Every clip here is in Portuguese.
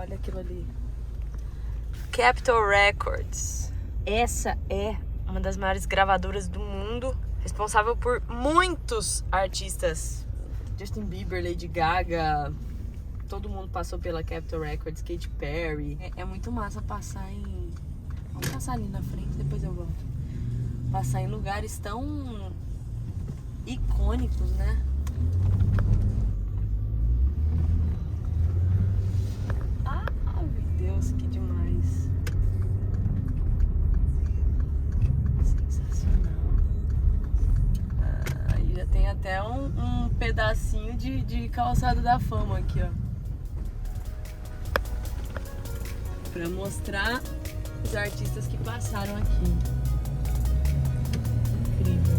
Olha aquilo ali. Capitol Records. Essa é uma das maiores gravadoras do mundo, responsável por muitos artistas. Justin Bieber, Lady Gaga, todo mundo passou pela Capitol Records, Katy Perry. É muito massa passar em... Vamos passar ali na frente, depois eu volto. Passar em lugares tão icônicos, né? Meu Deus, que demais. Sensacional. Aí já tem até um pedacinho de calçada da fama aqui, ó. Pra mostrar os artistas que passaram aqui. Incrível.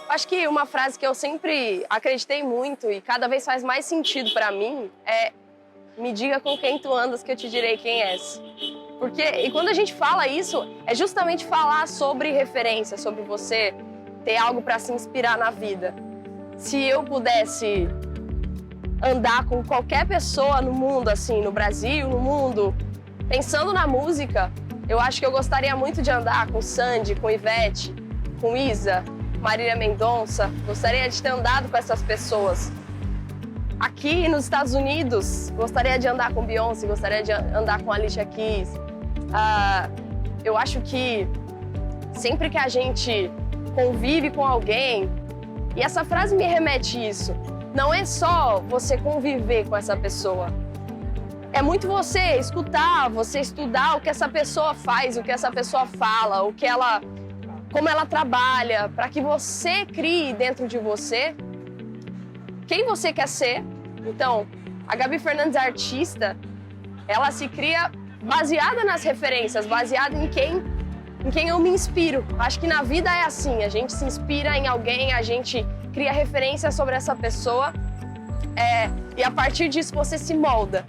Acho que uma frase que eu sempre acreditei muito e cada vez faz mais sentido pra mim é: me diga com quem tu andas que eu te direi quem és. Porque, e quando a gente fala isso, é justamente falar sobre referência, sobre você ter algo pra se inspirar na vida. Se eu pudesse andar com qualquer pessoa no mundo, assim, no Brasil, no mundo, pensando na música, eu acho que eu gostaria muito de andar com Sandy, com Ivete, com Isa, Marília Mendonça. Gostaria de ter andado com essas pessoas. Aqui nos Estados Unidos, gostaria de andar com Beyoncé, gostaria de andar com Alicia Keys. Eu acho que sempre que a gente convive com alguém, e essa frase me remete a isso, não é só você conviver com essa pessoa. É muito você escutar, você estudar o que essa pessoa faz, o que essa pessoa fala, como ela trabalha, para que você crie dentro de você quem você quer ser. Então, a Gabi Fernandes, artista, ela se cria baseada nas referências, baseada em quem eu me inspiro. Acho que na vida é assim, a gente se inspira em alguém, a gente cria referência sobre essa pessoa, e a partir disso você se molda.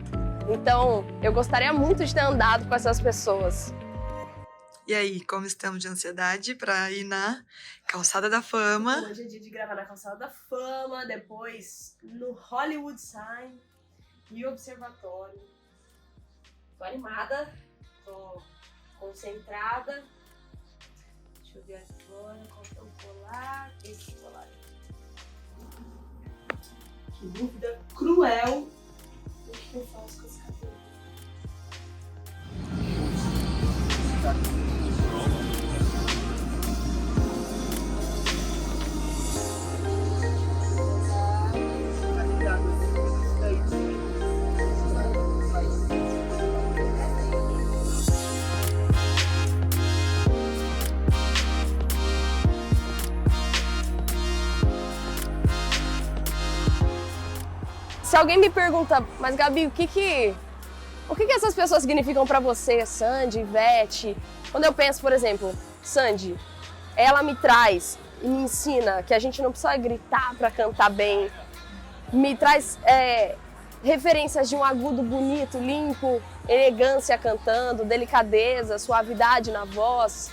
Então, eu gostaria muito de ter andado com essas pessoas. E aí, como estamos de ansiedade para ir na Calçada da Fama? Hoje é dia de gravar na Calçada da Fama, depois no Hollywood Sign e Observatório. Tô animada, tô concentrada. Deixa eu ver agora qual que é o colar. Esse colar. Que dúvida cruel. O que eu faço com esse cabelo? Se alguém me pergunta, mas Gabi, o que essas pessoas significam pra você? Sandy, Ivete. Quando eu penso, por exemplo, Sandy, ela me traz e me ensina que a gente não precisa gritar pra cantar bem. Me traz referências de um agudo bonito, limpo, elegância cantando, delicadeza, suavidade na voz.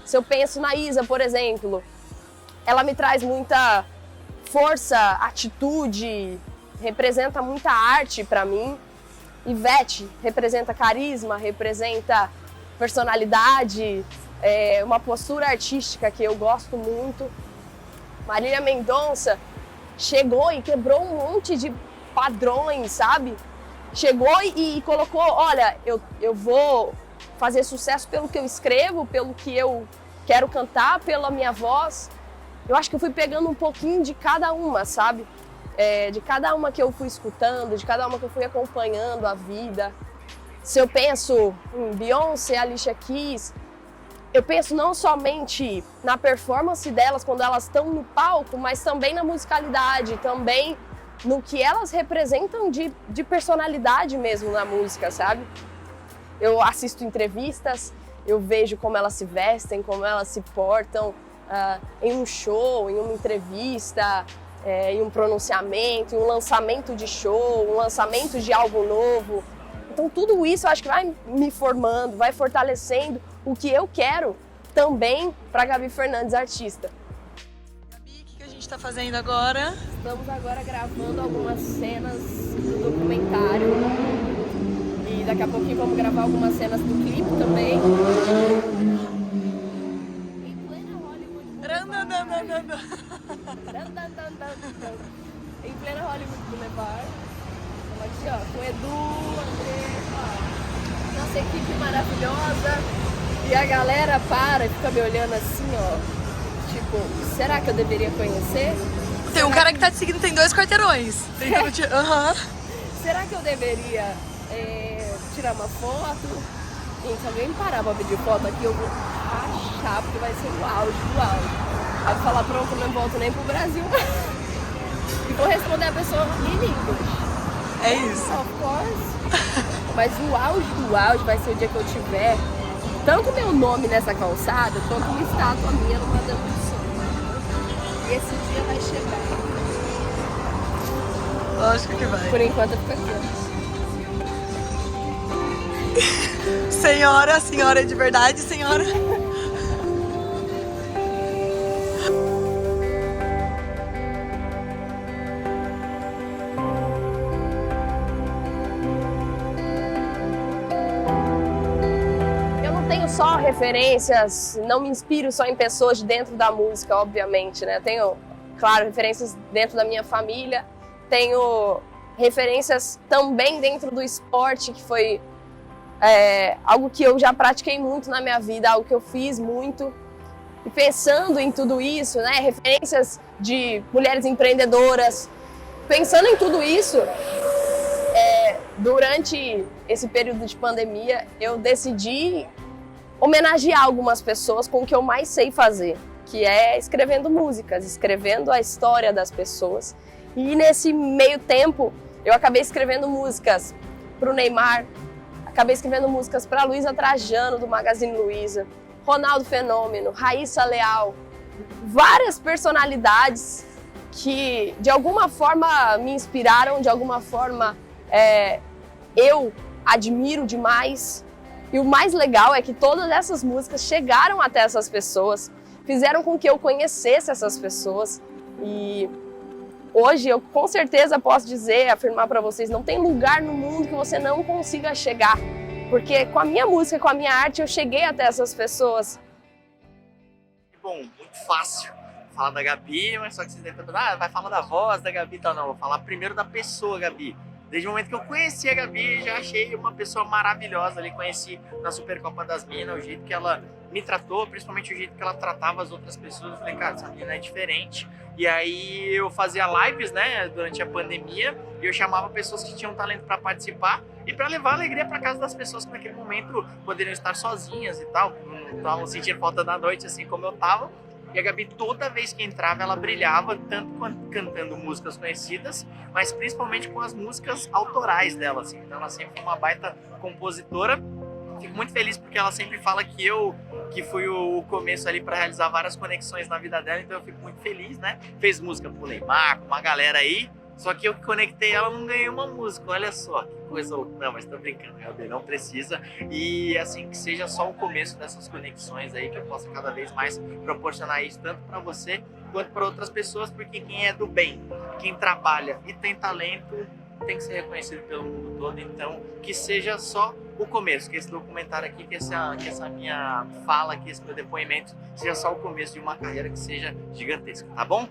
Se eu penso na Isa, por exemplo, ela me traz muita força, atitude, representa muita arte pra mim. Ivete representa carisma, representa personalidade, uma postura artística que eu gosto muito. Marília Mendonça chegou e quebrou um monte de padrões, sabe? Chegou e colocou, olha, eu vou fazer sucesso pelo que eu escrevo, pelo que eu quero cantar, pela minha voz. Eu acho que eu fui pegando um pouquinho de cada uma, sabe? De cada uma que eu fui escutando, de cada uma que eu fui acompanhando a vida. Se eu penso em Beyoncé, Alicia Keys, eu penso não somente na performance delas quando elas estão no palco, mas também na musicalidade, também no que elas representam de personalidade mesmo na música, sabe? Eu assisto entrevistas, eu vejo como elas se vestem, como elas se portam em um show, em uma entrevista, em um pronunciamento, em um lançamento de show, um lançamento de álbum novo. Então tudo isso eu acho que vai me formando, vai fortalecendo o que eu quero também para Gabi Fernandes, artista. Gabi, o que a gente tá fazendo agora? Estamos agora gravando algumas cenas do documentário e daqui a pouquinho vamos gravar algumas cenas do clipe também. Em plena Hollywood Boulevard. Em plena Hollywood Boulevard. Aqui, ó, com o Edu, André, ó, nossa equipe maravilhosa. E a galera para e fica me olhando assim, ó. Tipo, será que eu deveria conhecer? Tem um cara que tá te seguindo, tem 2 quarteirões. Aham. Será que eu deveria tirar uma foto? Gente, alguém parar pra pedir foto aqui, eu vou achar, porque vai ser o auge do auge. Aí eu falar, pronto, eu não volto nem pro Brasil. E vou responder a pessoa em inglês. É isso. Of course. Mas o auge do auge vai ser o dia que eu tiver tanto meu nome nessa calçada, quanto uma estátua minha no Madame Tussauds. E esse dia vai chegar. Lógico que vai. Por enquanto eu fico aqui. Senhora de verdade, senhora. Só referências, não me inspiro só em pessoas de dentro da música, obviamente, né? Tenho, claro, referências dentro da minha família, tenho referências também dentro do esporte, que foi algo que eu já pratiquei muito na minha vida, algo que eu fiz muito. E pensando em tudo isso, né? Referências de mulheres empreendedoras, pensando em tudo isso, durante esse período de pandemia, eu decidi homenagear algumas pessoas com o que eu mais sei fazer, que é escrevendo músicas, escrevendo a história das pessoas. E nesse meio tempo, eu acabei escrevendo músicas para o Neymar, acabei escrevendo músicas para Luísa Trajano, do Magazine Luiza, Ronaldo Fenômeno, Raíssa Leal, várias personalidades que de alguma forma me inspiraram, de alguma forma eu admiro demais. E o mais legal é que todas essas músicas chegaram até essas pessoas, fizeram com que eu conhecesse essas pessoas. E hoje eu com certeza posso dizer, afirmar para vocês, não tem lugar no mundo que você não consiga chegar. Porque com a minha música, com a minha arte, eu cheguei até essas pessoas. Bom, muito fácil falar da Gabi, mas só que vocês devem estar pensando, vai falar da voz da Gabi e tal. Não, vou falar primeiro da pessoa, Gabi. Desde o momento que eu conheci a Gabi, já achei uma pessoa maravilhosa ali. Conheci na Supercopa das Minas, o jeito que ela me tratou, principalmente o jeito que ela tratava as outras pessoas. Eu falei, cara, essa menina é diferente. E aí eu fazia lives, né, durante a pandemia, e eu chamava pessoas que tinham talento para participar e para levar alegria para casa das pessoas que naquele momento poderiam estar sozinhas e tal, não estavam sentindo falta da noite, assim como eu tava. E a Gabi, toda vez que entrava, ela brilhava, tanto cantando músicas conhecidas, mas principalmente com as músicas autorais dela, assim. Então ela sempre foi uma baita compositora. Fico muito feliz porque ela sempre fala que fui o começo ali para realizar várias conexões na vida dela, então eu fico muito feliz, né? Fez música pro Neymar, com uma galera aí, só que eu que conectei ela, não ganhei uma música, olha só, que coisa louca. Não, mas tô brincando, Gabi, não precisa. E assim, que seja só o começo dessas conexões aí, que eu possa cada vez mais proporcionar isso, tanto para você quanto para outras pessoas, porque quem é do bem, quem trabalha e tem talento, tem que ser reconhecido pelo mundo todo. Então, que seja só o começo, que esse documentário aqui, que essa minha fala aqui, esse meu depoimento, seja só o começo de uma carreira que seja gigantesca, tá bom?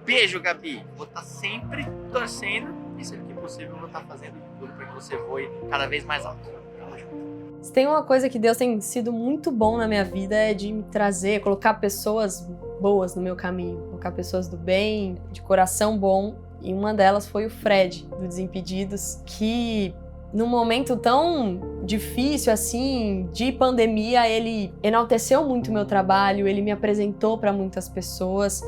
Beijo, Gabi! Vou estar sempre torcendo e, sempre que possível, vou estar fazendo tudo para que você voe cada vez mais alto. Tamo junto. Se tem uma coisa que Deus tem sido muito bom na minha vida é de me trazer, colocar pessoas boas no meu caminho, colocar pessoas do bem, de coração bom. E uma delas foi o Fred, do Desimpedidos, que num momento tão difícil assim, de pandemia, ele enalteceu muito o meu trabalho, ele me apresentou para muitas pessoas.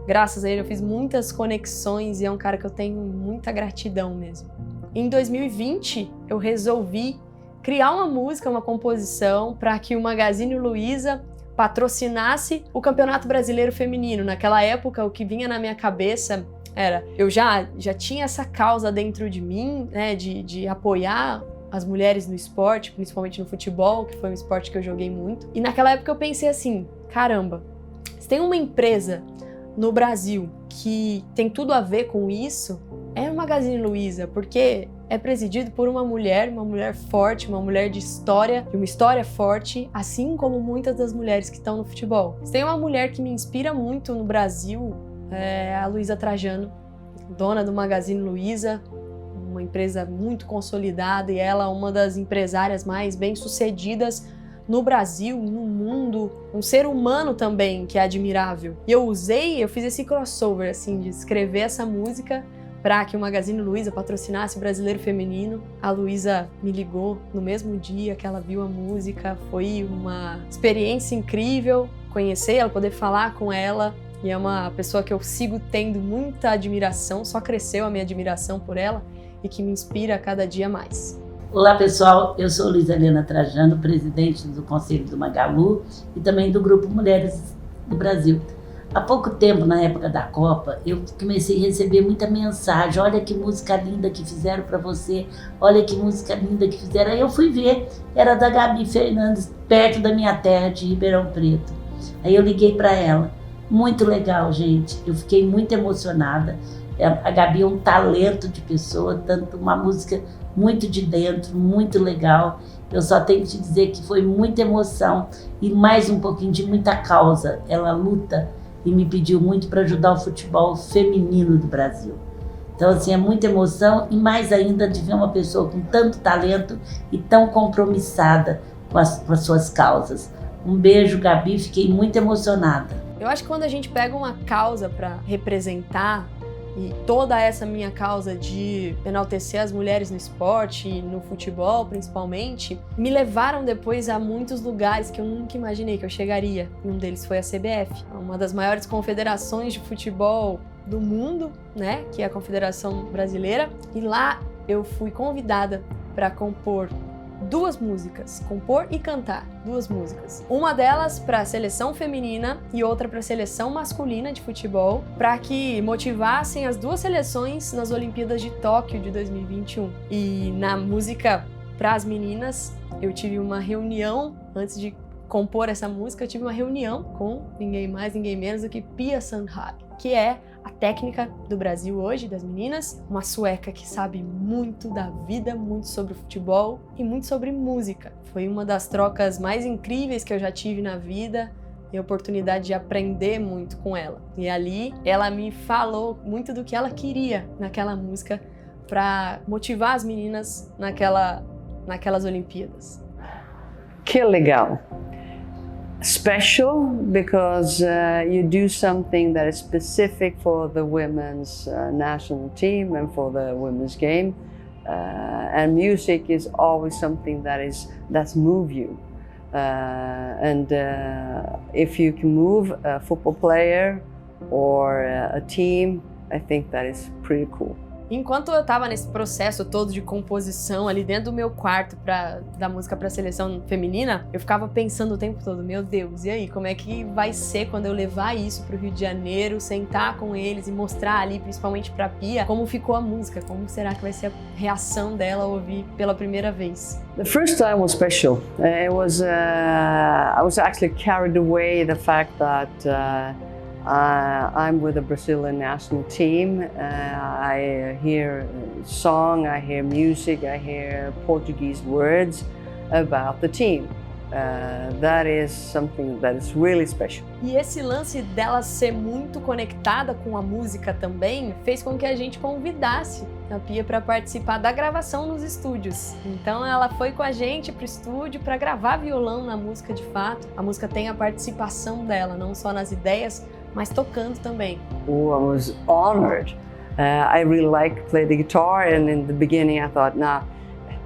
Graças a ele eu fiz muitas conexões e é um cara que eu tenho muita gratidão mesmo. Em 2020, eu resolvi criar uma música, uma composição, para que o Magazine Luiza patrocinasse o Campeonato Brasileiro Feminino. Naquela época, o que vinha na minha cabeça era, eu já tinha essa causa dentro de mim, né, de apoiar as mulheres no esporte, principalmente no futebol, que foi um esporte que eu joguei muito. E naquela época eu pensei assim, caramba, se tem uma empresa no Brasil que tem tudo a ver com isso, é o Magazine Luiza, porque é presidido por uma mulher forte, uma mulher de uma história forte, assim como muitas das mulheres que estão no futebol. Se tem uma mulher que me inspira muito no Brasil, é a Luiza Trajano, dona do Magazine Luiza, uma empresa muito consolidada, e ela é uma das empresárias mais bem-sucedidas no Brasil, no mundo, um ser humano também que é admirável. E eu fiz esse crossover, assim, de escrever essa música para que o Magazine Luiza patrocinasse o Brasileiro Feminino. A Luiza me ligou no mesmo dia que ela viu a música, foi uma experiência incrível conhecer ela, poder falar com ela, e é uma pessoa que eu sigo tendo muita admiração, só cresceu a minha admiração por ela e que me inspira a cada dia mais. Olá pessoal, eu sou Luiza Helena Trajano, presidente do Conselho do Magalu e também do Grupo Mulheres do Brasil. Há pouco tempo, na época da Copa, eu comecei a receber muita mensagem, olha que música linda que fizeram para você, olha que música linda que fizeram. Aí eu fui ver, era da Gabi Fernandes, perto da minha terra de Ribeirão Preto. Aí eu liguei para ela, muito legal, gente, eu fiquei muito emocionada. A Gabi é um talento de pessoa, tanto uma música muito de dentro, muito legal. Eu só tenho que te dizer que foi muita emoção e mais um pouquinho de muita causa. Ela luta e me pediu muito para ajudar o futebol feminino do Brasil. Então, assim, é muita emoção e mais ainda de ver uma pessoa com tanto talento e tão compromissada com as suas causas. Um beijo, Gabi, fiquei muito emocionada. Eu acho que quando a gente pega uma causa para representar, e toda essa minha causa de enaltecer as mulheres no esporte, no futebol principalmente, me levaram depois a muitos lugares que eu nunca imaginei que eu chegaria. E um deles foi a CBF, uma das maiores confederações de futebol do mundo, né, que é a Confederação Brasileira. E lá eu fui convidada para compor compor e cantar duas músicas. Uma delas para a seleção feminina e outra para a seleção masculina de futebol, para que motivassem as duas seleções nas Olimpíadas de Tóquio de 2021. E na música para as meninas, eu tive uma reunião, antes de compor essa música, eu tive uma reunião com ninguém mais, ninguém menos do que Pia Sundhage, que é a técnica do Brasil hoje, das meninas, uma sueca que sabe muito da vida, muito sobre o futebol e muito sobre música. Foi uma das trocas mais incríveis que eu já tive na vida e a oportunidade de aprender muito com ela. E ali ela me falou muito do que ela queria naquela música para motivar as meninas naquelas Olimpíadas. Que legal! Special because you do something that is specific for the women's national team and for the women's game, and music is always something that's move you, and if you can move a football player or a team, I think that is pretty cool. Enquanto eu estava nesse processo todo de composição ali dentro do meu quarto da música para a seleção feminina, eu ficava pensando o tempo todo, meu Deus, e aí, como é que vai ser quando eu levar isso para o Rio de Janeiro, sentar com eles e mostrar ali, principalmente para a Pia, como ficou a música, como será que vai ser a reação dela ao ouvir pela primeira vez? The first time was special. I was actually carried away the fact that I'm with the Brazilian national team. I hear song, I hear music, I hear Portuguese words about the team. That is something that is really special. E esse lance dela ser muito conectada com a música também fez com que a gente convidasse a Pia para participar da gravação nos estúdios. Então ela foi com a gente pro estúdio para gravar violão na música de fato. A música tem a participação dela, não só nas ideias, mas tocando também. Oh, I was honored. I really like to play the guitar, and in the beginning I thought, nah,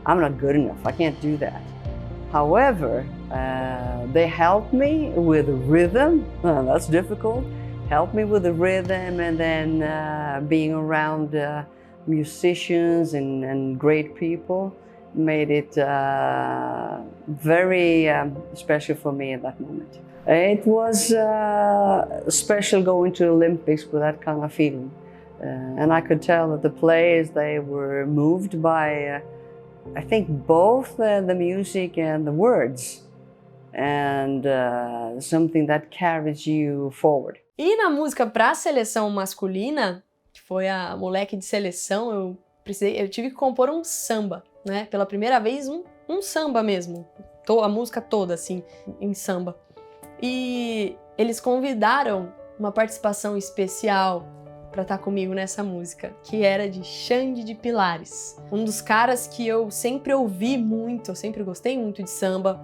I'm not good enough, I can't do that. However, they helped me with the rhythm, that's difficult, helped me with the rhythm, and then being around musicians and great people made it very special for me at that moment. It was special going to the Olympics with that kind of feeling. And I could tell that the players, they were moved by I think both the music and the words, and something that carries you forward. E na música para a seleção masculina, que foi a Moleque de Seleção, eu tive que compor um samba, né? Pela primeira vez, um samba mesmo. A música toda, assim, em samba. E eles convidaram uma participação especial para estar comigo nessa música, que era de Xande de Pilares. Um dos caras que eu sempre ouvi muito, eu sempre gostei muito de samba,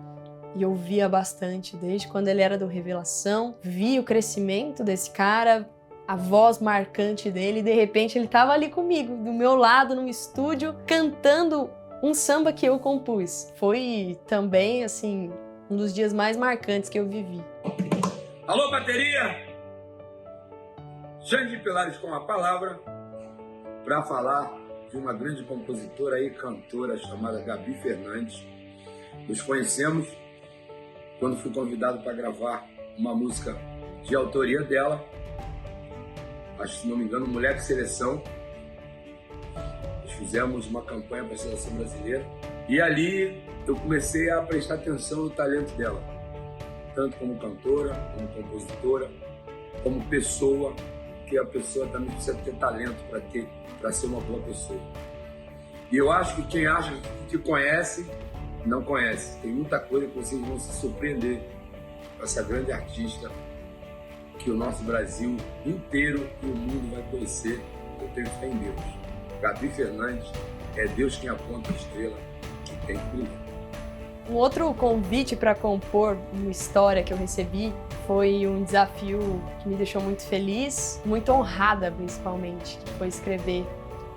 e ouvia bastante desde quando ele era do Revelação. Vi o crescimento desse cara, a voz marcante dele, e de repente ele estava ali comigo, do meu lado, num estúdio, cantando um samba que eu compus. Foi também, assim, um dos dias mais marcantes que eu vivi. Alô, bateria! Xande de Pilares com a palavra para falar de uma grande compositora e cantora chamada Gabi Fernandes. Nos conhecemos quando fui convidado para gravar uma música de autoria dela, acho que, se não me engano, Mulher de Seleção. Nós fizemos uma campanha para a seleção brasileira e ali eu comecei a prestar atenção no talento dela, tanto como cantora, como compositora, como pessoa, que a pessoa também precisa ter talento para ser uma boa pessoa. E eu acho que quem acha que conhece, não conhece. Tem muita coisa que vocês vão se surpreender com essa grande artista que o nosso Brasil inteiro e o mundo vai conhecer. Eu tenho fé em Deus. Gabi Fernandes, é Deus quem aponta a estrela que tem que brilhar. Um outro convite para compor uma história que eu recebi foi um desafio que me deixou muito feliz, muito honrada principalmente, que foi escrever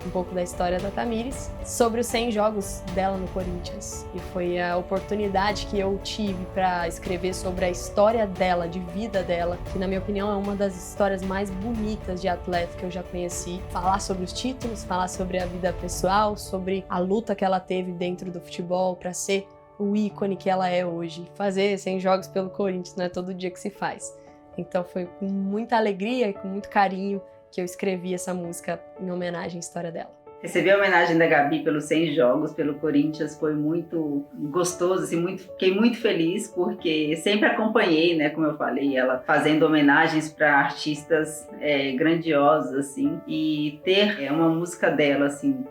um pouco da história da Tamires sobre os 100 jogos dela no Corinthians. E foi a oportunidade que eu tive para escrever sobre a história dela, de vida dela, que na minha opinião é uma das histórias mais bonitas de atleta que eu já conheci. Falar sobre os títulos, falar sobre a vida pessoal, sobre a luta que ela teve dentro do futebol para ser o ícone que ela é hoje. Fazer 100 jogos pelo Corinthians não é todo dia que se faz. Então foi com muita alegria e com muito carinho que eu escrevi essa música em homenagem à história dela. Receber a homenagem da Gabi pelos 100 jogos pelo Corinthians foi muito gostoso, assim, fiquei muito feliz, porque sempre acompanhei, né, como eu falei, ela fazendo homenagens para artistas grandiosos, assim, e ter uma música dela, assim,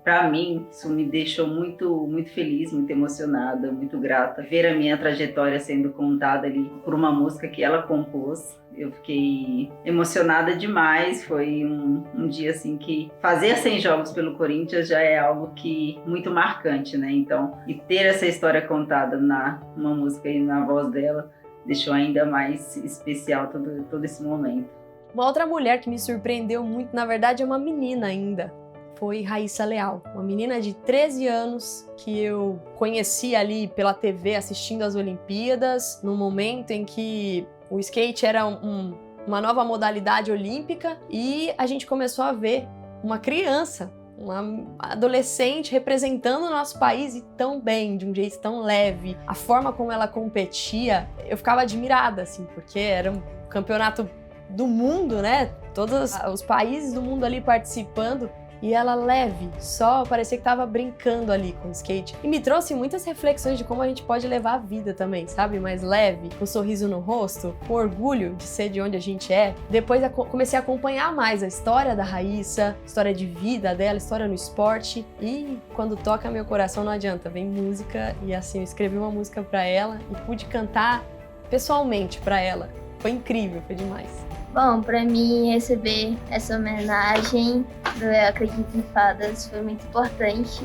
para mim, isso me deixou muito, muito feliz, muito emocionada, muito grata. Ver a minha trajetória sendo contada ali por uma música que ela compôs, eu fiquei emocionada demais. Foi um dia assim que fazer 100 jogos pelo Corinthians já é algo que muito marcante, né? Então, e ter essa história contada numa música e na voz dela deixou ainda mais especial todo esse momento. Uma outra mulher que me surpreendeu muito, na verdade é uma menina ainda, foi Raíssa Leal, uma menina de 13 anos que eu conheci ali pela TV assistindo às Olimpíadas, num momento em que o skate era uma nova modalidade olímpica e a gente começou a ver uma criança, uma adolescente representando o nosso país e tão bem, de um jeito tão leve. A forma como ela competia, eu ficava admirada, assim, porque era um campeonato do mundo, né? Todos os países do mundo ali participando. E ela leve, só parecia que tava brincando ali com o skate. E me trouxe muitas reflexões de como a gente pode levar a vida também, sabe? Mais leve, com um sorriso no rosto, com orgulho de ser de onde a gente é. Depois comecei a acompanhar mais a história da Raíssa, história de vida dela, história no esporte. E quando toca meu coração não adianta, vem música. E assim, eu escrevi uma música pra ela e pude cantar pessoalmente pra ela. Foi incrível, foi demais. Bom, pra mim receber essa homenagem do Eu Acredito em Fadas foi muito importante,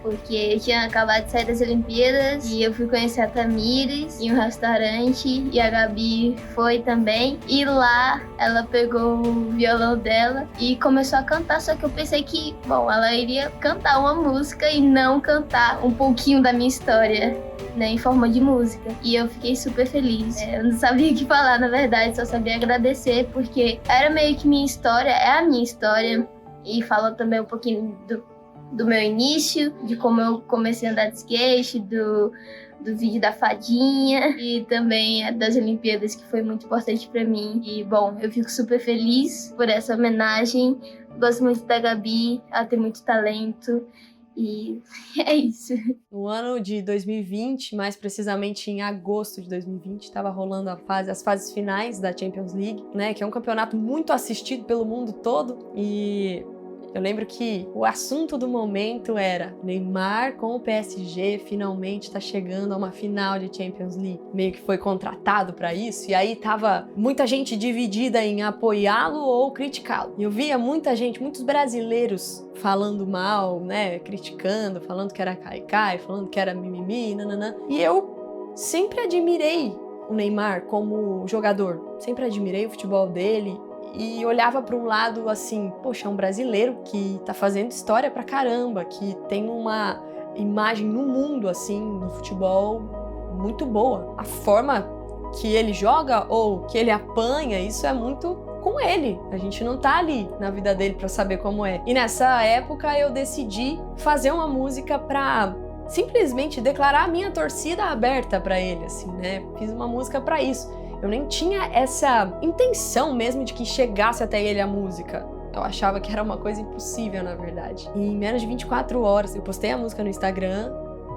porque eu tinha acabado de sair das Olimpíadas e eu fui conhecer a Tamires em um restaurante e a Gabi foi também. E lá ela pegou o violão dela e começou a cantar, só que eu pensei que, bom, ela iria cantar uma música e não cantar um pouquinho da minha história, né, em forma de música. E eu fiquei super feliz. Eu não sabia o que falar, na verdade, só sabia agradecer, porque era meio que minha história, é a minha história. E fala também um pouquinho do meu início, de como eu comecei a andar de skate, do vídeo da fadinha e também das Olimpíadas, que foi muito importante pra mim. E, bom, eu fico super feliz por essa homenagem. Gosto muito da Gabi, ela tem muito talento E é isso. No ano de 2020, mais precisamente em agosto de 2020, estava rolando as fases finais da Champions League, né? Que é um campeonato muito assistido pelo mundo todo. E eu lembro que o assunto do momento era Neymar com o PSG finalmente está chegando a uma final de Champions League. Meio que foi contratado para isso, e aí tava muita gente dividida em apoiá-lo ou criticá-lo. E eu via muita gente, muitos brasileiros falando mal, né, criticando, falando que era caicai, falando que era mimimi, nananã. E eu sempre admirei o Neymar como jogador, sempre admirei o futebol dele. E olhava para um lado assim, poxa, é um brasileiro que tá fazendo história pra caramba, que tem uma imagem no mundo, assim, no futebol muito boa. A forma que ele joga ou que ele apanha, isso é muito com ele. A gente não tá ali na vida dele pra saber como é. E nessa época eu decidi fazer uma música pra simplesmente declarar a minha torcida aberta pra ele, assim, né? Fiz uma música pra isso. Eu nem tinha essa intenção mesmo de que chegasse até ele a música. Eu achava que era uma coisa impossível, na verdade. E em menos de 24 horas, eu postei a música no Instagram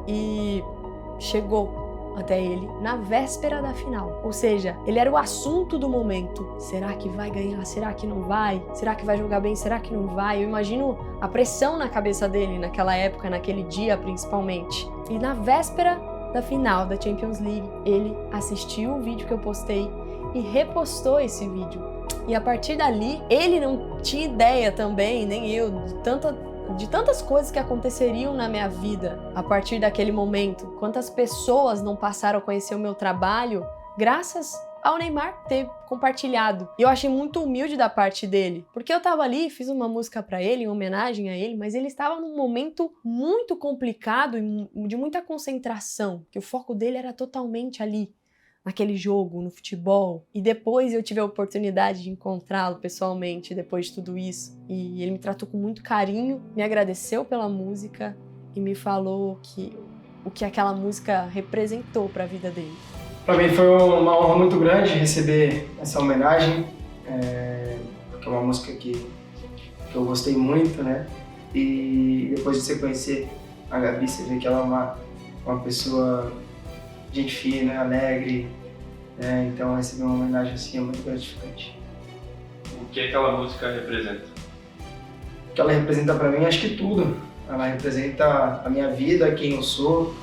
e chegou até ele na véspera da final. Ou seja, ele era o assunto do momento. Será que vai ganhar? Será que não vai? Será que vai jogar bem? Será que não vai? Eu imagino a pressão na cabeça dele naquela época, naquele dia principalmente. E na véspera da final da Champions League, ele assistiu o vídeo que eu postei e repostou esse vídeo. E a partir dali, ele não tinha ideia também, nem eu, de tantas coisas que aconteceriam na minha vida a partir daquele momento. Quantas pessoas não passaram a conhecer o meu trabalho graças ao Neymar ter compartilhado. E eu achei muito humilde da parte dele, porque eu tava ali, fiz uma música pra ele, em homenagem a ele, mas ele estava num momento muito complicado e de muita concentração, que o foco dele era totalmente ali, naquele jogo, no futebol. E depois eu tive a oportunidade de encontrá-lo pessoalmente, depois de tudo isso. E ele me tratou com muito carinho, me agradeceu pela música e me falou o que aquela música representou pra vida dele. Para mim foi uma honra muito grande receber essa homenagem, porque é uma música que eu gostei muito, né? E depois de você conhecer a Gabi, você vê que ela é uma pessoa gente fina, alegre, né? Então receber uma homenagem assim é muito gratificante. O que aquela música representa? O que ela representa para mim, acho que tudo. Ela representa a minha vida, quem eu sou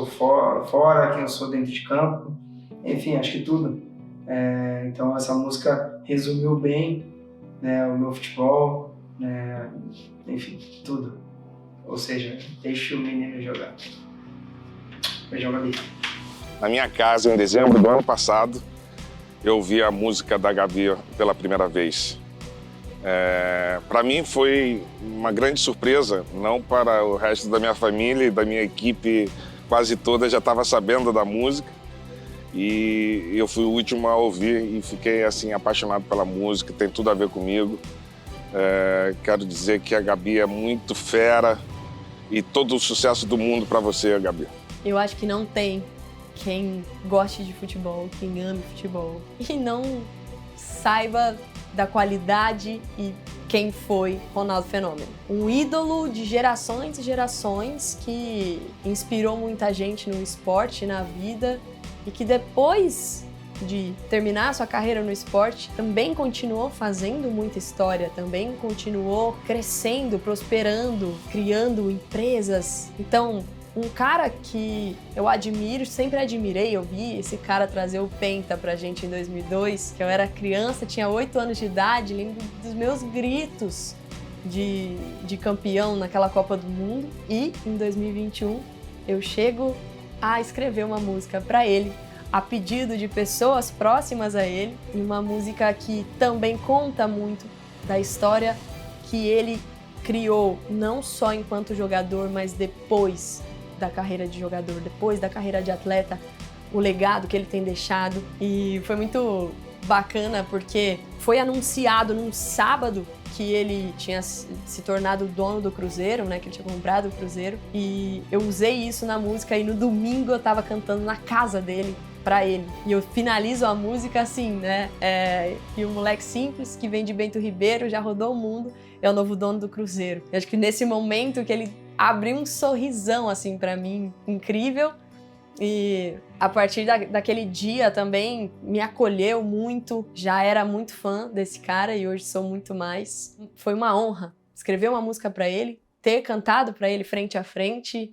fora, quem eu sou dentro de campo, enfim, acho que tudo. Então essa música resumiu bem, né, o meu futebol, né, enfim, tudo. Ou seja, deixe o menino jogar. Beijão, Gabi. Na minha casa, em dezembro do ano passado, eu ouvi a música da Gabi pela primeira vez. Para mim foi uma grande surpresa, não para o resto da minha família e da minha equipe, quase toda já estava sabendo da música e eu fui o último a ouvir e fiquei assim apaixonado pela música, tem tudo a ver comigo. Quero dizer que a Gabi é muito fera e todo o sucesso do mundo para você, Gabi. Eu acho que não tem quem goste de futebol, quem ame futebol e não saiba da qualidade e quem foi Ronaldo Fenômeno. Um ídolo de gerações e gerações que inspirou muita gente no esporte, na vida, e que depois de terminar sua carreira no esporte, também continuou fazendo muita história, também continuou crescendo, prosperando, criando empresas. Então, um cara que eu admiro, sempre admirei, eu vi esse cara trazer o Penta pra gente em 2002, que eu era criança, tinha 8 anos de idade, lembro dos meus gritos de campeão naquela Copa do Mundo. E em 2021 eu chego a escrever uma música pra ele, a pedido de pessoas próximas a ele, e uma música que também conta muito da história que ele criou, não só enquanto jogador, mas depois da carreira de jogador, depois da carreira de atleta, o legado que ele tem deixado. E foi muito bacana porque foi anunciado num sábado que ele tinha se tornado dono do Cruzeiro, né, que ele tinha comprado o Cruzeiro, e eu usei isso na música e no domingo eu tava cantando na casa dele pra ele. E eu finalizo a música assim, né, e o moleque simples que vem de Bento Ribeiro, já rodou o mundo, é o novo dono do Cruzeiro. Eu acho que nesse momento que ele abriu um sorrisão, assim, pra mim, incrível. E a partir daquele dia também me acolheu muito, já era muito fã desse cara e hoje sou muito mais. Foi uma honra escrever uma música pra ele, ter cantado pra ele frente a frente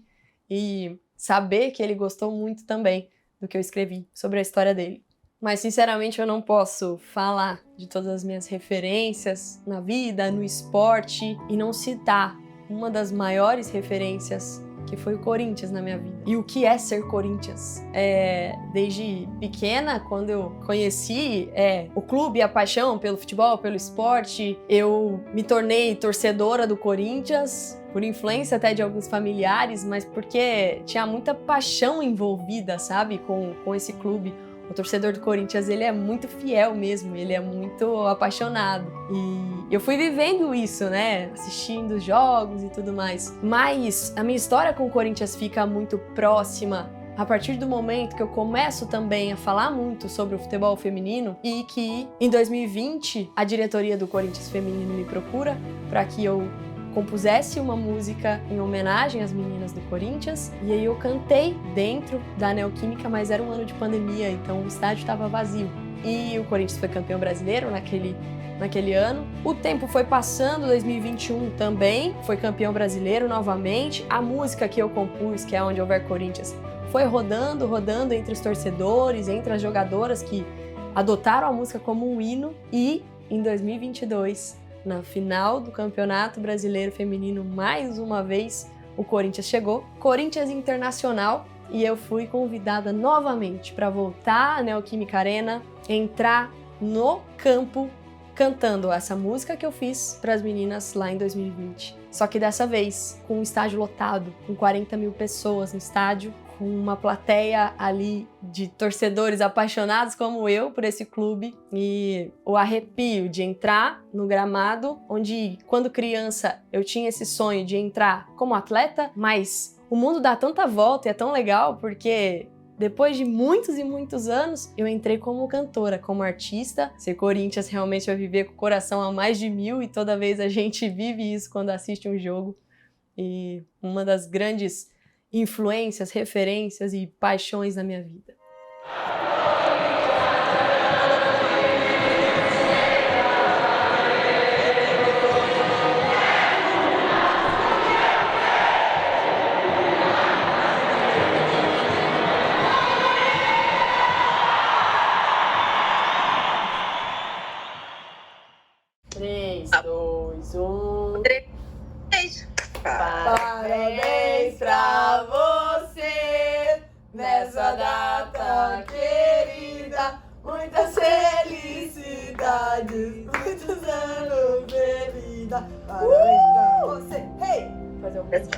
e saber que ele gostou muito também do que eu escrevi sobre a história dele. Mas, sinceramente, eu não posso falar de todas as minhas referências na vida, no esporte, e não citar uma das maiores referências, que foi o Corinthians na minha vida. E o que é ser Corinthians? Desde pequena, quando eu conheci o clube, a paixão pelo futebol, pelo esporte, eu me tornei torcedora do Corinthians, por influência até de alguns familiares, mas porque tinha muita paixão envolvida, sabe, com esse clube. O torcedor do Corinthians, ele é muito fiel mesmo, ele é muito apaixonado. E eu fui vivendo isso, né? Assistindo os jogos e tudo mais. Mas a minha história com o Corinthians fica muito próxima a partir do momento que eu começo também a falar muito sobre o futebol feminino e que, em 2020, a diretoria do Corinthians Feminino me procura para que eu compusesse uma música em homenagem às meninas do Corinthians, e aí eu cantei dentro da Neoquímica, mas era um ano de pandemia, então o estádio estava vazio. E o Corinthians foi campeão brasileiro naquele ano. O tempo foi passando, 2021 também foi campeão brasileiro novamente. A música que eu compus, que é Onde Houver Corinthians, foi rodando entre os torcedores, entre as jogadoras que adotaram a música como um hino, e em 2022, na final do Campeonato Brasileiro Feminino, mais uma vez, o Corinthians chegou. Corinthians Internacional, e eu fui convidada novamente para voltar à Neoquímica Arena, entrar no campo cantando essa música que eu fiz para as meninas lá em 2020. Só que dessa vez, com um estádio lotado, com 40 mil pessoas no estádio, com uma plateia ali de torcedores apaixonados como eu por esse clube, e o arrepio de entrar no gramado, onde quando criança eu tinha esse sonho de entrar como atleta, mas o mundo dá tanta volta e é tão legal porque depois de muitos e muitos anos eu entrei como cantora, como artista. Ser Corinthians realmente vai viver com o coração a mais de 1000 e toda vez a gente vive isso quando assiste um jogo, e uma das grandes influências, referências e paixões na minha vida. Três, dois, um... Parabéns pra você nessa data querida, muitas felicidades, muitos anos de vida. Parabéns pra você. Hey! Fazer um beijo.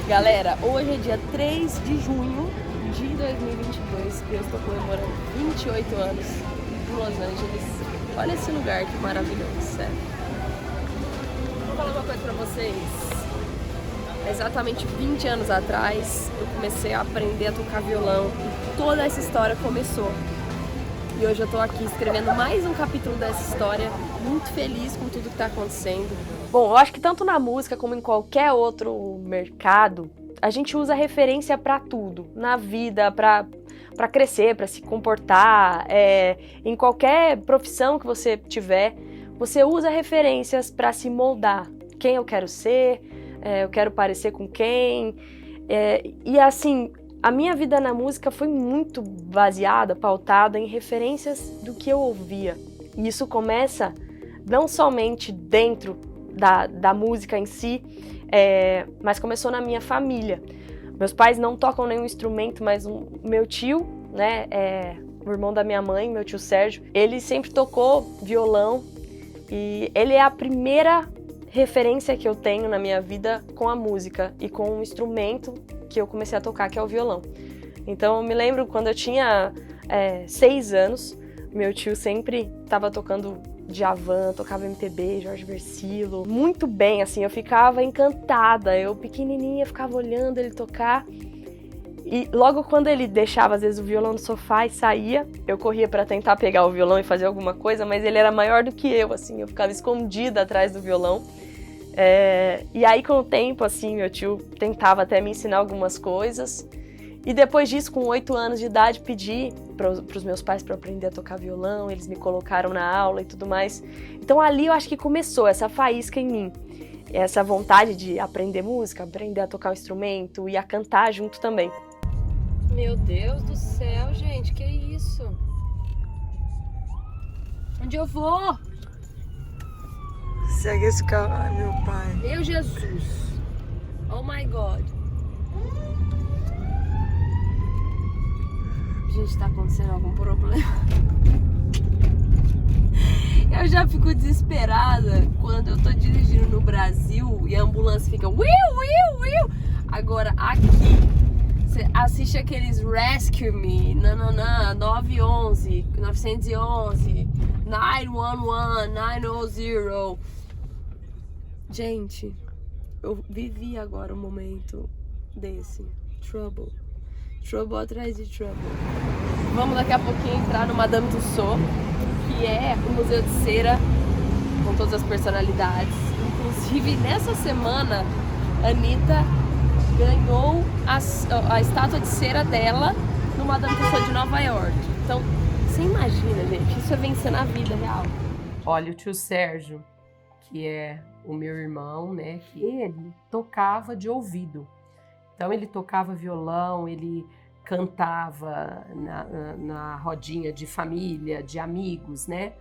Galera, hoje é dia 3 de junho de 2022 e eu estou comemorando 28 anos em Los Angeles. Olha esse lugar que maravilhoso, sério. Vou falar uma coisa pra vocês. Exatamente 20 anos atrás, eu comecei a aprender a tocar violão e toda essa história começou. E hoje eu tô aqui escrevendo mais um capítulo dessa história, muito feliz com tudo que tá acontecendo. Bom, eu acho que tanto na música como em qualquer outro mercado, a gente usa referência pra tudo. Na vida, pra crescer, para se comportar, em qualquer profissão que você tiver, você usa referências para se moldar. Quem eu quero ser, eu quero parecer com quem. E assim, a minha vida na música foi muito baseada, pautada em referências do que eu ouvia. E isso começa não somente dentro da música em si, mas começou na minha família. Meus pais não tocam nenhum instrumento, mas o meu tio, né, o irmão da minha mãe, meu tio Sérgio, ele sempre tocou violão e ele é a primeira referência que eu tenho na minha vida com a música e com um instrumento que eu comecei a tocar, que é o violão. Então eu me lembro quando eu tinha 6 anos, meu tio sempre estava tocando Djavan, tocava MPB, Jorge Versilo, muito bem, assim, eu ficava encantada, eu pequenininha ficava olhando ele tocar E logo quando ele deixava, às vezes, o violão no sofá e saía, eu corria pra tentar pegar o violão e fazer alguma coisa, mas ele era maior do que eu, assim, eu ficava escondida atrás do violão. E aí, com o tempo, assim, meu tio tentava até me ensinar algumas coisas. E depois disso, com 8 anos de idade, pedi pros meus pais para aprender a tocar violão, eles me colocaram na aula e tudo mais. Então ali eu acho que começou essa faísca em mim. Essa vontade de aprender música, aprender a tocar um instrumento e a cantar junto também. Meu Deus do céu, gente, que isso? Onde eu vou? Segue esse carro. Ai, meu pai. Meu Jesus. Oh my God. Gente, tá acontecendo algum problema. Eu já fico desesperada quando eu tô dirigindo no Brasil e a ambulância fica uiu. Agora aqui, você assiste aqueles Rescue Me, 911, 911, 911, 900. Gente, eu vivi agora um momento desse. Trouble atrás de trouble. Vamos daqui a pouquinho entrar no Madame Tussauds, que é o museu de cera com todas as personalidades. Inclusive, nessa semana, a Anitta ganhou a estátua de cera dela no Madame Tussauds de Nova York. Então, você imagina, gente, isso é vencer na vida real. Olha, o tio Sérgio, que é o meu irmão, né, que ele tocava de ouvido. Então ele tocava violão, ele cantava na rodinha de família, de amigos, né?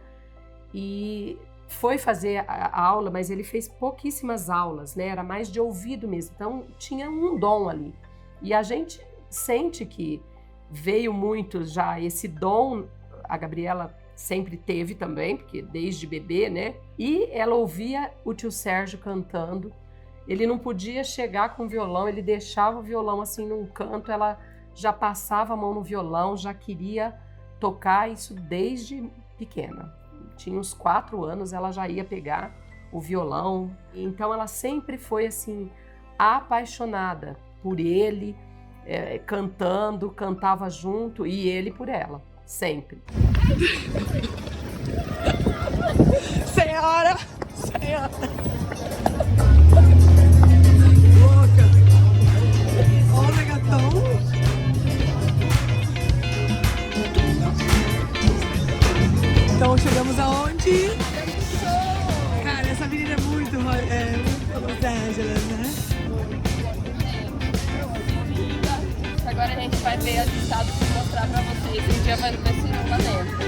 E foi fazer a aula, mas ele fez pouquíssimas aulas, né? Era mais de ouvido mesmo, então tinha um dom ali. E a gente sente que veio muito já esse dom, a Gabriela sempre teve também, porque desde bebê, né? E ela ouvia o tio Sérgio cantando. Ele não podia chegar com o violão, ele deixava o violão assim num canto, ela já passava a mão no violão, já queria tocar isso desde pequena. Tinha uns 4 anos, ela já ia pegar o violão. Então ela sempre foi assim, apaixonada por ele, cantando, cantava junto e ele por ela, sempre. Senhora! Olha, gatão! Então chegamos aonde? Cara, essa menina é muito Los Angeles, né? Agora a gente vai ver as estátuas e mostrar pra vocês. Um dia vai ver se não lá dentro.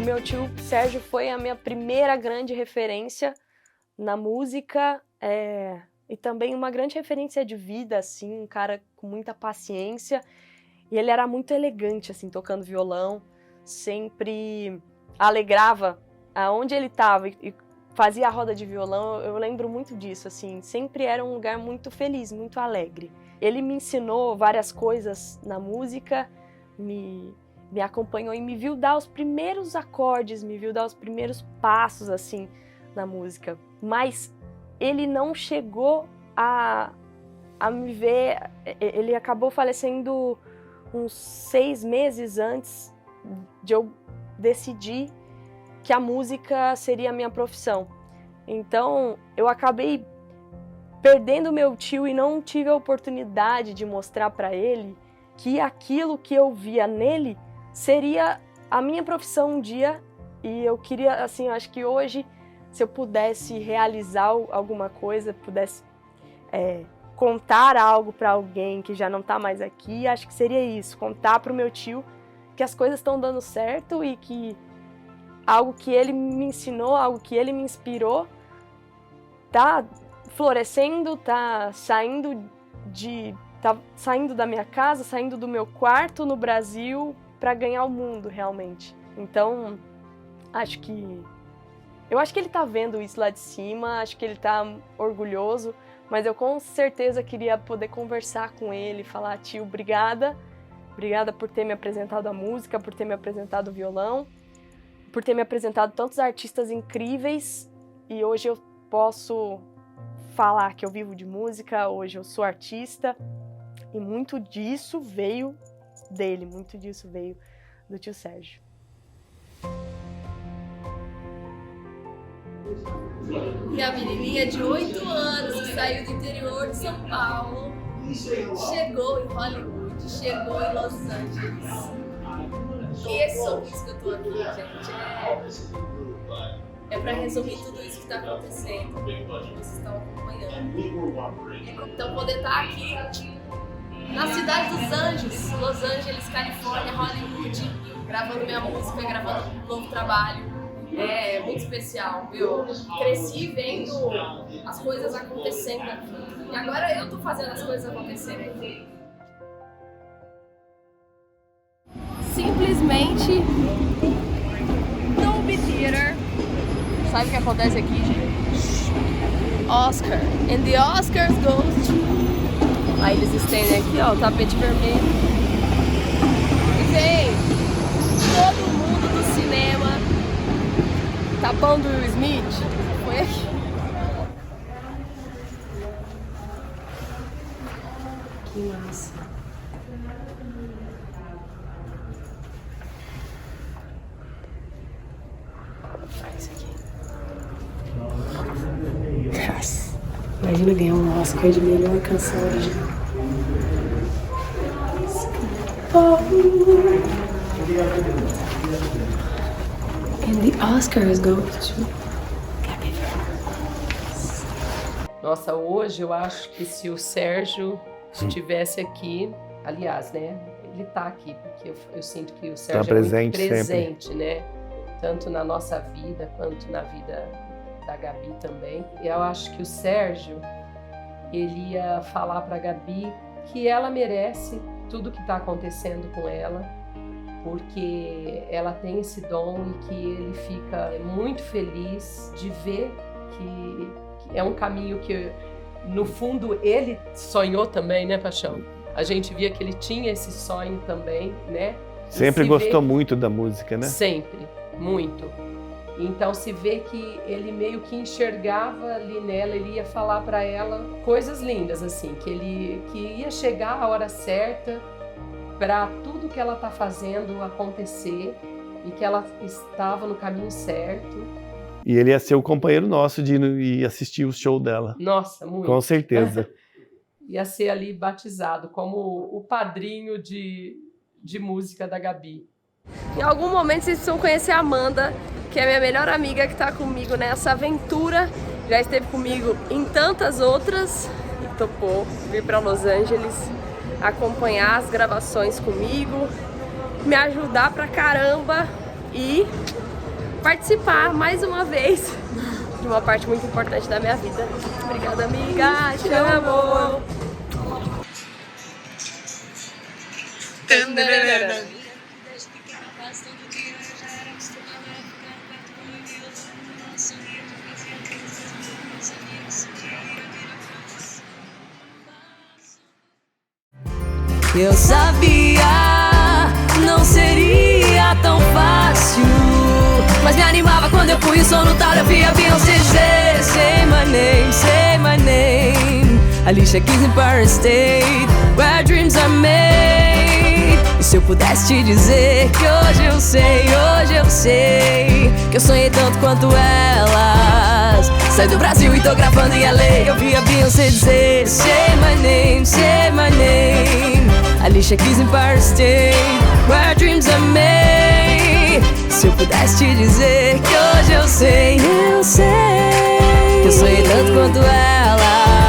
Meu tio Sérgio foi a minha primeira grande referência na música e também uma grande referência de vida, assim, um cara com muita paciência. E ele era muito elegante, assim, tocando violão, sempre alegrava aonde ele estava e fazia a roda de violão. Eu lembro muito disso, assim, sempre era um lugar muito feliz, muito alegre. Ele me ensinou várias coisas na música, me acompanhou e me viu dar os primeiros acordes, me viu dar os primeiros passos, assim, na música. Mas ele não chegou a me ver, ele acabou falecendo uns 6 meses antes de eu decidir que a música seria a minha profissão. Então, eu acabei perdendo meu tio e não tive a oportunidade de mostrar para ele que aquilo que eu via nele seria a minha profissão um dia. E eu queria, assim, eu acho que hoje, se eu pudesse realizar alguma coisa, pudesse contar algo para alguém que já não tá mais aqui, acho que seria isso, contar pro meu tio que as coisas estão dando certo e que algo que ele me ensinou, algo que ele me inspirou, tá florescendo, tá saindo da minha casa, saindo do meu quarto no Brasil para ganhar o mundo realmente. Então, eu acho que ele tá vendo isso lá de cima, acho que ele tá orgulhoso, mas eu com certeza queria poder conversar com ele, falar: tio, obrigada por ter me apresentado a música, por ter me apresentado o violão, por ter me apresentado tantos artistas incríveis, e hoje eu posso falar que eu vivo de música, hoje eu sou artista, e muito disso veio dele, muito disso veio do tio Sérgio. E a menininha de 8 anos que saiu do interior de São Paulo, chegou em Hollywood, chegou em Los Angeles. E esse sorriso que eu tô aqui, gente, é pra resumir tudo isso que tá acontecendo, que vocês estão acompanhando. Então poder estar aqui na cidade dos anjos, Los Angeles, Califórnia, Hollywood, gravando minha música, gravando um novo trabalho. É muito especial, viu? Cresci vendo as coisas acontecendo aqui. E agora eu tô fazendo as coisas acontecerem aqui. Simplesmente Dolby Theater. Sabe o que acontece aqui, gente? Oscar. And the Oscars goes to... Aí eles estendem aqui, ó, o tapete vermelho. E vem todo mundo do cinema. Tapão do Will Smith. Foi aqui. Que massa. Isso aqui. Nossa. Imagina ganhar um Oscar de melhor canção original. And the Oscars go to Gabi Fernandes. Nossa, hoje eu acho que se o Sérgio estivesse aqui, aliás, né? Ele tá aqui, porque eu sinto que o Sérgio tá presente, é muito presente, né? Tanto na nossa vida, quanto na vida da Gabi também. E eu acho que o Sérgio, ele ia falar pra Gabi que ela merece tudo que tá acontecendo com ela, porque ela tem esse dom e que ele fica muito feliz de ver que é um caminho que, no fundo, ele sonhou também, né, Paixão? A gente via que ele tinha esse sonho também, né? Sempre gostou muito da música, né? Sempre, muito. Então se vê que ele meio que enxergava ali nela, ele ia falar para ela coisas lindas, assim, que ia chegar a hora certa para tudo que ela tá fazendo acontecer e que ela estava no caminho certo. E ele ia ser o companheiro nosso de ir assistir o show dela. Nossa, muito. Com certeza. Ia ser ali batizado como o padrinho de música da Gabi. Em algum momento vocês precisam conhecer a Amanda, que é minha melhor amiga que tá comigo nessa aventura. Já esteve comigo em tantas outras e topou vir para Los Angeles acompanhar as gravações comigo, me ajudar pra caramba e participar mais uma vez de uma parte muito importante da minha vida. Obrigada, amiga. Te amo. Eu sabia, não seria tão fácil, mas me animava quando eu punho o som no talo. Eu via Beyoncé dizer: say my name, Alicia Keys in Paris State, where dreams are made. E se eu pudesse te dizer que hoje eu sei que eu sonhei tanto quanto elas. Saí do Brasil e tô gravando em LA. Eu vi a Beyoncé dizer: say my name, Alicia Keys in Paris State, where dreams are made. Se eu pudesse te dizer que hoje eu sei que eu sonhei tanto quanto elas.